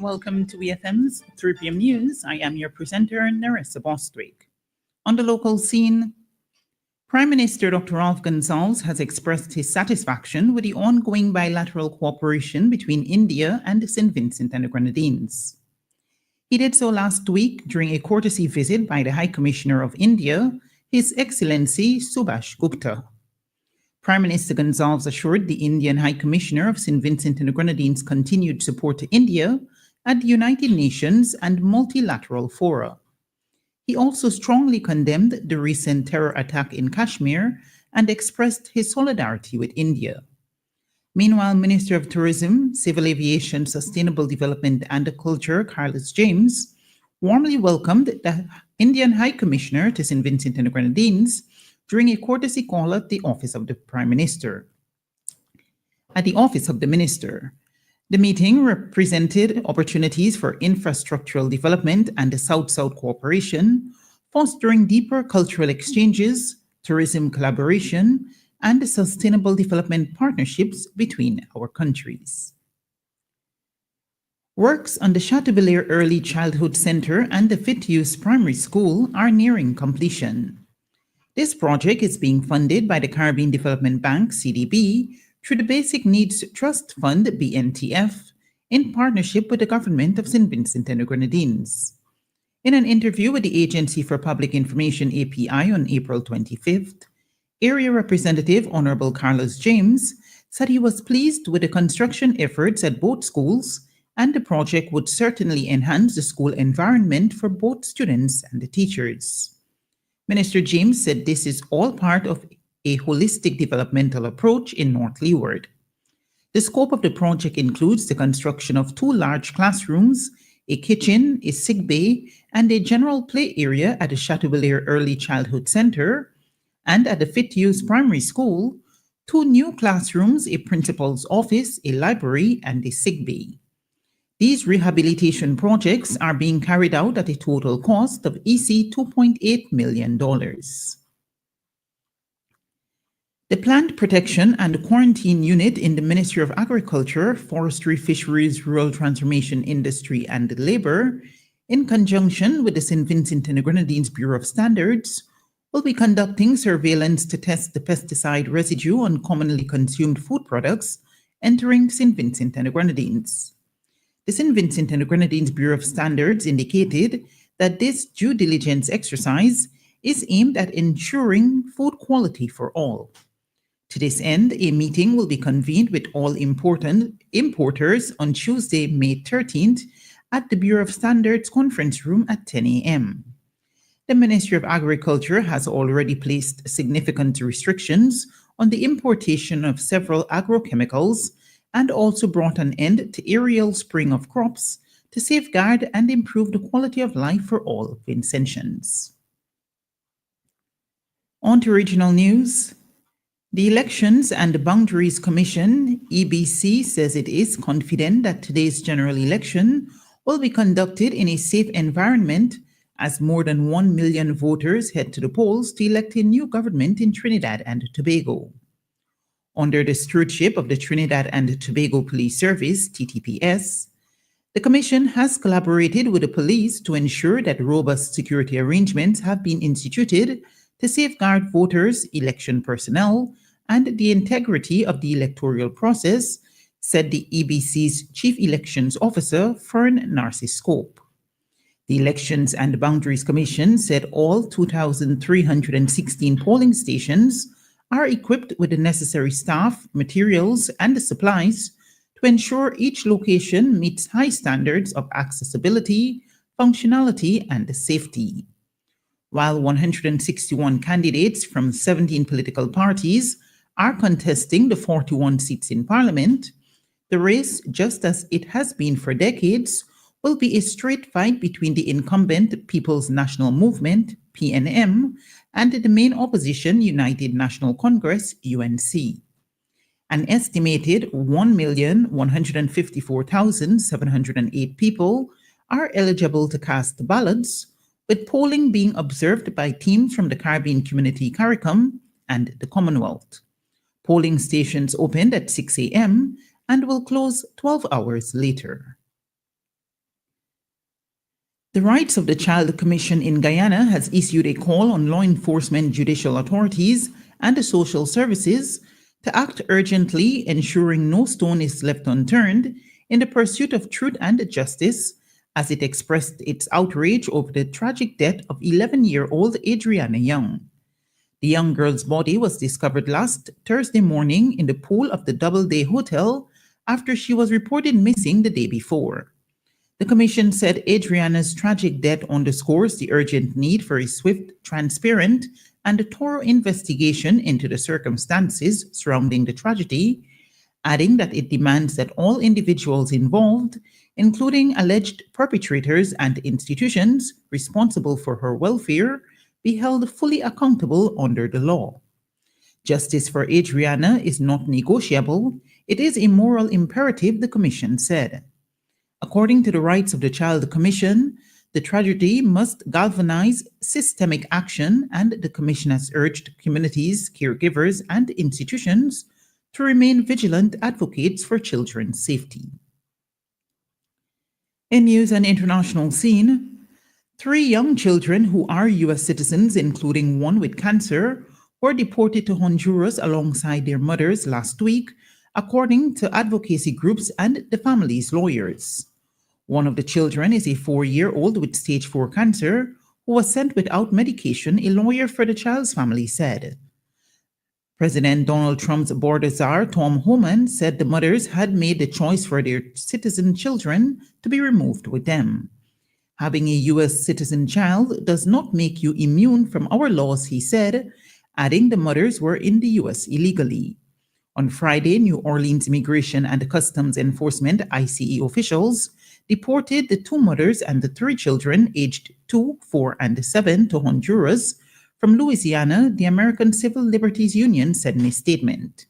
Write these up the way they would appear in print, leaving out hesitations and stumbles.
Welcome to EFM's 3 p.m. News. I am your presenter, Nerissa Bostwick. On the local scene, Prime Minister Dr. Ralph Gonsalves has expressed his satisfaction with the ongoing bilateral cooperation between India and St. Vincent and the Grenadines. He did so last week during a courtesy visit by the High Commissioner of India, His Excellency Subhash Gupta. Prime Minister Gonsalves assured the Indian High Commissioner of St. Vincent and the Grenadines' continued support to India at the United Nations and multilateral fora. He also strongly condemned the recent terror attack in Kashmir and expressed his solidarity with India. Meanwhile, Minister of Tourism, Civil Aviation, Sustainable Development and Culture, Carlos James, warmly welcomed the Indian High Commissioner to St. Vincent and the Grenadines during a courtesy call at the office of the Prime Minister. At the office of the Minister, the meeting represented opportunities for infrastructural development and the South-South cooperation, fostering deeper cultural exchanges, tourism collaboration, and sustainable development partnerships between our countries. Works on the Chateauvilliers Early Childhood Center and the Fit Use Primary School are nearing completion. This project is being funded by the Caribbean Development Bank, CDB, through the Basic Needs Trust Fund, BNTF, in partnership with the government of St. Vincent and the Grenadines. In an interview with the Agency for Public Information, API, on April 25th, Area Representative Honorable Carlos James said he was pleased with the construction efforts at both schools, and the project would certainly enhance the school environment for both students and the teachers. Minister James said this is all part of a holistic developmental approach in North Leeward. The scope of the project includes the construction of 2 large classrooms, a kitchen, a sick bay, and a general play area at the Chateauvilliers Early Childhood Center, and at the Fit Use Primary School, 2 new classrooms, a principal's office, a library, and a sick bay. These rehabilitation projects are being carried out at a total cost of EC $2.8 million. The Plant Protection and Quarantine Unit in the Ministry of Agriculture, Forestry, Fisheries, Rural Transformation, Industry and Labor, in conjunction with the St. Vincent and the Grenadines Bureau of Standards, will be conducting surveillance to test the pesticide residue on commonly consumed food products entering St. Vincent and the Grenadines. The St. Vincent and the Grenadines Bureau of Standards indicated that this due diligence exercise is aimed at ensuring food quality for all. To this end, a meeting will be convened with all important importers on Tuesday, May 13th, at the Bureau of Standards conference room at 10 a.m. The Ministry of Agriculture has already placed significant restrictions on the importation of several agrochemicals and also brought an end to aerial spraying of crops to safeguard and improve the quality of life for all Vincentians. On to regional news. The Elections and Boundaries Commission, EBC, says it is confident that today's general election will be conducted in a safe environment as more than 1 million voters head to the polls to elect a new government in Trinidad and Tobago. Under the stewardship of the Trinidad and Tobago Police Service, TTPS, the Commission has collaborated with the police to ensure that robust security arrangements have been instituted to safeguard voters, election personnel, and the integrity of the electoral process, said the EBC's Chief Elections Officer, Fern Narciscope. The Elections and Boundaries Commission said all 2,316 polling stations are equipped with the necessary staff, materials, and supplies to ensure each location meets high standards of accessibility, functionality, and safety. While 161 candidates from 17 political parties are contesting the 41 seats in Parliament, the race, just as it has been for decades, will be a straight fight between the incumbent People's National Movement, PNM, and the main opposition, United National Congress, UNC. An estimated 1,154,708 people are eligible to cast ballots, with polling being observed by teams from the Caribbean Community CARICOM and the Commonwealth. Polling stations opened at 6 a.m. and will close 12 hours later. The Rights of the Child Commission in Guyana has issued a call on law enforcement, judicial authorities, and the social services to act urgently, ensuring no stone is left unturned in the pursuit of truth and justice, as it expressed its outrage over the tragic death of 11-year-old Adriana Young. The young girl's body was discovered last Thursday morning in the pool of the Doubleday Hotel after she was reported missing the day before. The Commission said Adriana's tragic death underscores the urgent need for a swift, transparent, and thorough investigation into the circumstances surrounding the tragedy, adding that it demands that all individuals involved, including alleged perpetrators and institutions responsible for her welfare, be held fully accountable under the law. Justice for Adriana is not negotiable. It is a moral imperative, the Commission said. According to the Rights of the Child Commission, the tragedy must galvanize systemic action, and the Commission has urged communities, caregivers, and institutions to remain vigilant advocates for children's safety. In news and international scene, 3 young children who are U.S. citizens, including one with cancer, were deported to Honduras alongside their mothers last week, according to advocacy groups and the family's lawyers. One of the children is a 4-year-old with stage 4 cancer who was sent without medication, a lawyer for the child's family said. President Donald Trump's border czar, Tom Homan, said the mothers had made the choice for their citizen children to be removed with them. Having a U.S. citizen child does not make you immune from our laws, he said, adding the mothers were in the U.S. illegally. On Friday, New Orleans Immigration and Customs Enforcement (ICE) officials deported the 2 mothers and the 3 children aged 2, 4, and 7 to Honduras from Louisiana, the American Civil Liberties Union said in a statement.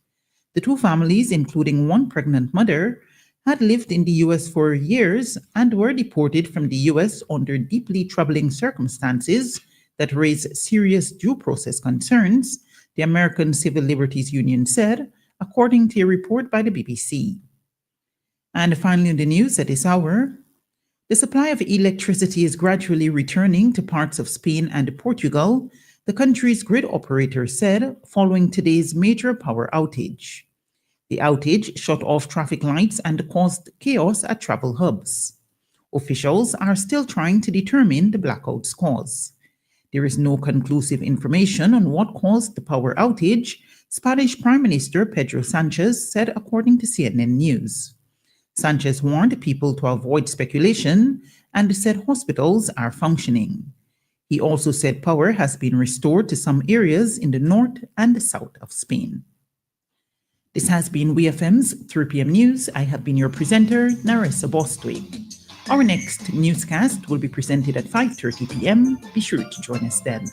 The 2 families, including one pregnant mother, had lived in the U.S. for years and were deported from the U.S. under deeply troubling circumstances that raise serious due process concerns, the American Civil Liberties Union said, according to a report by the BBC. And finally, in the news at this hour, the supply of electricity is gradually returning to parts of Spain and Portugal, the country's grid operator said, following today's major power outage. The outage shut off traffic lights and caused chaos at travel hubs. Officials are still trying to determine the blackout's cause. There is no conclusive information on what caused the power outage, Spanish Prime Minister Pedro Sanchez said, according to CNN News. Sanchez warned people to avoid speculation and said hospitals are functioning. He also said power has been restored to some areas in the north and the south of Spain. This has been WeFM's 3 p.m. News. I have been your presenter, Narissa Bostwick. Our next newscast will be presented at 5:30 p.m. Be sure to join us then.